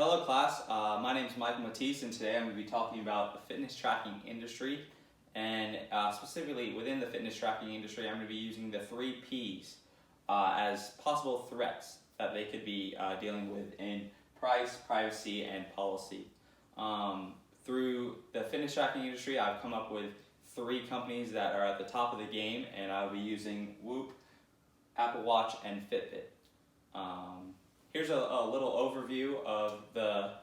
hello class. My name is Michael Matisse, and today I'm going to be talking about the fitness tracking industry. And specifically within the fitness tracking industry, I'm going to be using the 3Ps as possible threats that they could be dealing with in price, privacy, and policy. Through the fitness tracking industry, I've come up with 3 companies that are at the top of the game, and I'll be using Whoop, Apple Watch, and Fitbit. Here's a little overview of the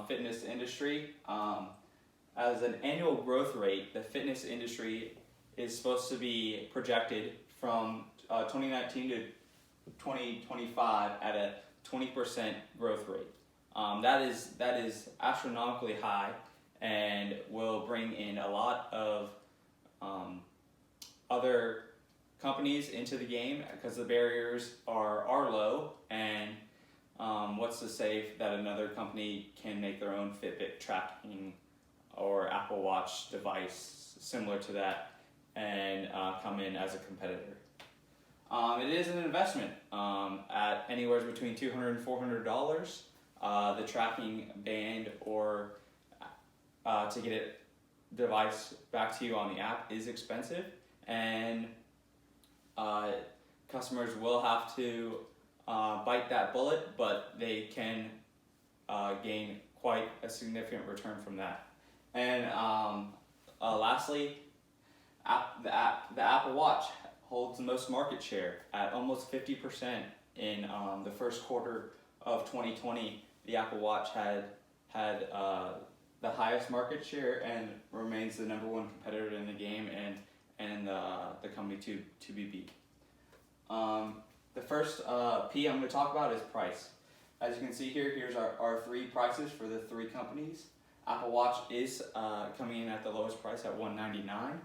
fitness industry. As an annual growth rate, the fitness industry is supposed to be projected from 2019 to 2025 at a 20% growth rate. That is astronomically high and will bring in a lot of other companies into the game because the barriers are low, and what's to say that another company can make their own Fitbit tracking or Apple Watch device similar to that and come in as a competitor. It is an investment at anywhere between $200 and $400. The tracking band or to get a device back to you on the app is expensive, and customers will have to bite that bullet, but they can gain quite a significant return from that. And lastly, the Apple Watch holds the most market share at almost 50% in the first quarter of 2020. The Apple Watch had the highest market share and remains the #1 competitor in the game and the company to be beat. The first P I'm going to talk about is price. As you can see here, here's our 3 prices for the 3 companies. Apple Watch is coming in at the lowest price at $199,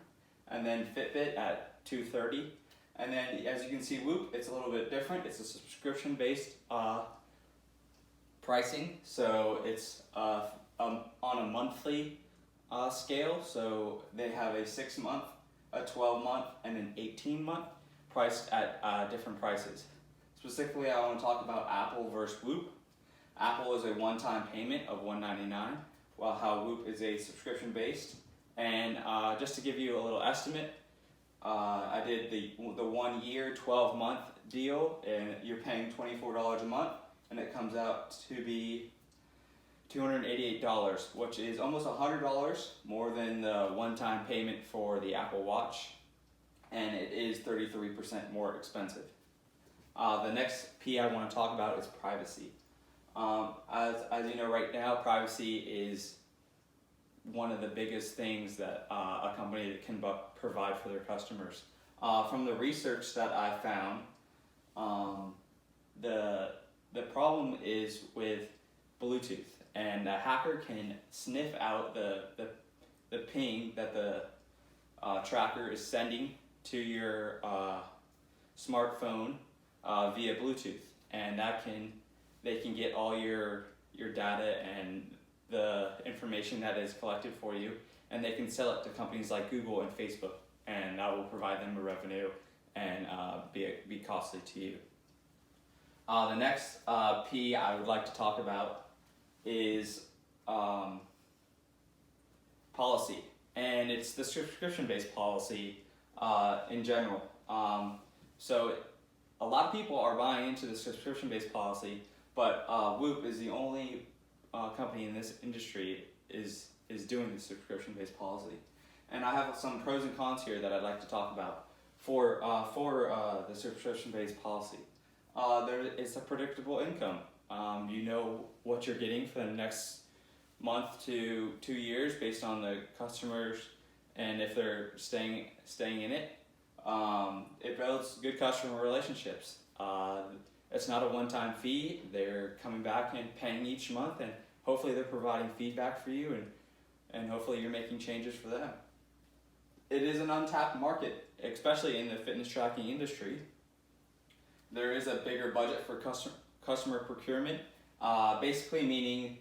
and then Fitbit at $230. And then as you can see, Whoop, it's a little bit different. It's a subscription-based pricing, so it's on a monthly scale. So they have a 6-month, a 12-month, and an 18-month priced at different prices. Specifically, I want to talk about Apple versus Whoop. Apple is a one-time payment of $199, while how Whoop is a subscription-based. And just to give you a little estimate, I did the 1 year, 12-month deal, and you're paying $24 a month, and it comes out to be $288, which is almost $100 more than the one-time payment for the Apple Watch, and it is 33% more expensive. The next P I want to talk about is privacy. As you know, right now, privacy is one of the biggest things that a company can provide for their customers. From the research that I found, the problem is with Bluetooth, and a hacker can sniff out the ping that the tracker is sending to your smartphone via Bluetooth, and they can get all your data and the information that is collected for you, and they can sell it to companies like Google and Facebook, and that will provide them a revenue and be costly to you. The next P I would like to talk about is policy, and it's the subscription-based policy in general. So a lot of people are buying into the subscription-based policy, but Whoop is the only company in this industry is doing the subscription-based policy. And I have some pros and cons here that I'd like to talk about for the subscription-based policy. It's a predictable income. You know what you're getting for the next month to 2 years based on the customers and if they're staying in it. It builds good customer relationships. It's not a one-time fee. They're coming back and paying each month, and hopefully they're providing feedback for you, and hopefully you're making changes for them. It is an untapped market, especially in the fitness tracking industry. There is a bigger budget for customer procurement, basically meaning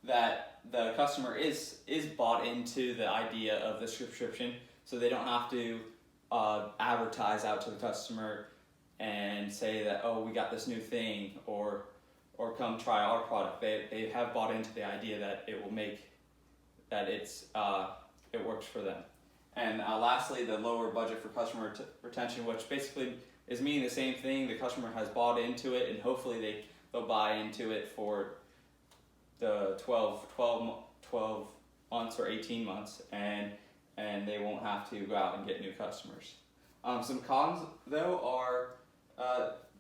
that the customer is bought into the idea of the subscription, so they don't have to advertise out to the customer and say that, oh, we got this new thing, or or come try our product. They have bought into the idea that it will make that it works for them. And lastly, the lower budget for customer retention, which basically is meaning the same thing. The customer has bought into it, and hopefully they'll buy into it for the 12 months or 18 months, and they won't have to go out and get new customers. Some cons though are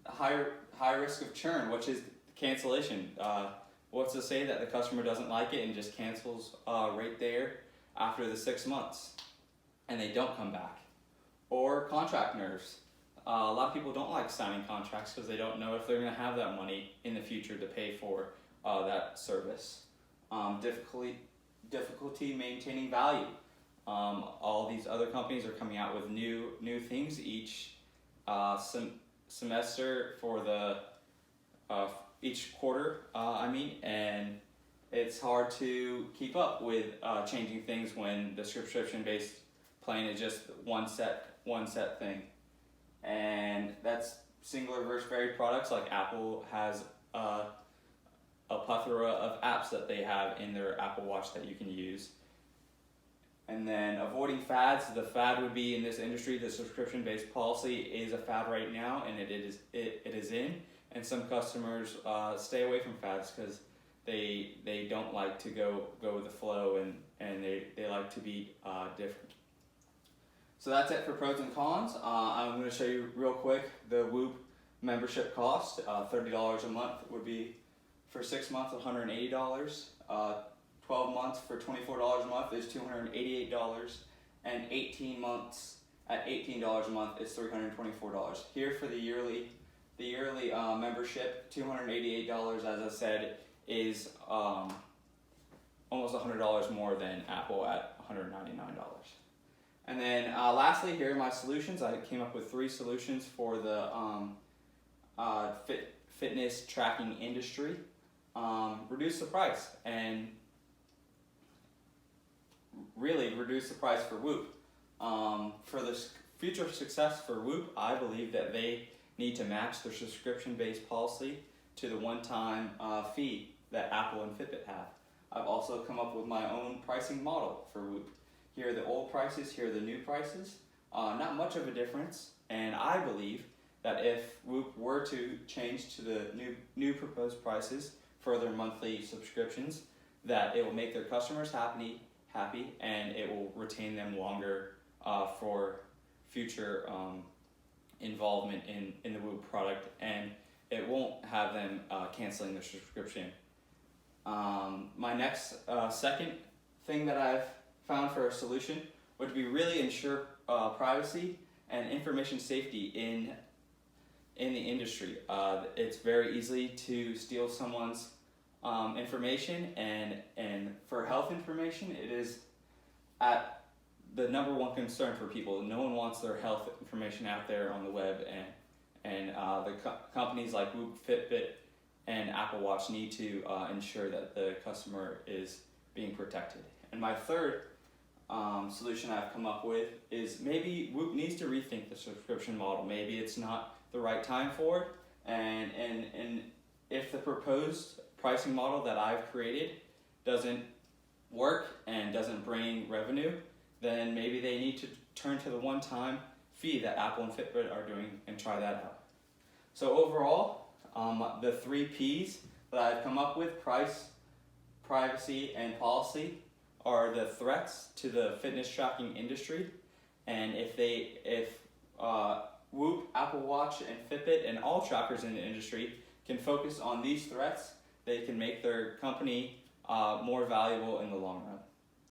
high risk of churn, which is cancellation. What's to say that the customer doesn't like it and just cancels right there after the 6 months and they don't come back? Or contract nerves. A lot of people don't like signing contracts because they don't know if they're going to have that money in the future to pay for that service. Difficulty maintaining value. All these other companies are coming out with new things each semester for the each quarter, and it's hard to keep up with changing things when the subscription-based plan is just one set thing. And that's singular versus varied products. Like Apple has a plethora of apps that they have in their Apple Watch that you can use. And then avoiding fads. The fad would be in this industry, the subscription-based policy is a fad right now, and it is in. And some customers stay away from fads because they don't like to go with the flow, and they like to be different. So that's it for pros and cons. I'm going to show you real quick the Whoop membership cost. $30 a month would be for 6 months, $180. 12 months for $24 a month is $288, and 18 months at $18 a month is $324. Here for the yearly membership, $288, as I said, is almost $100 more than Apple at $199. And then lastly, here are my solutions. I came up with 3 solutions for the fitness tracking industry. Reduce the price, and really reduce the price for Whoop. For the future success for Whoop, I believe that they need to match their subscription-based policy to the one-time fee that Apple and Fitbit have. I've also come up with my own pricing model for Whoop. Here are the old prices, here are the new prices. Not much of a difference, and I believe that if Whoop were to change to the new proposed prices for their monthly subscriptions, that it will make their customers happy, and it will retain them longer for future involvement in the Whoop product, and it won't have them canceling their subscription. My next second thing that I've found for a solution would be really ensure privacy and information safety in the industry. It's very easy to steal someone's information, and for health information, it is at the number one concern for people. No one wants their health information out there on the web, and the companies like Whoop, Fitbit, and Apple Watch need to ensure that the customer is being protected. And my third solution I've come up with is maybe Whoop needs to rethink the subscription model. Maybe it's not the right time for it, and if the proposed pricing model that I've created doesn't work and doesn't bring revenue, then maybe they need to turn to the one-time fee that Apple and Fitbit are doing and try that out. So overall, the 3 P's that I've come up with, price, privacy, and policy, are the threats to the fitness tracking industry. And if Whoop, Apple Watch, and Fitbit, and all trackers in the industry can focus on these threats, they can make their company more valuable in the long run.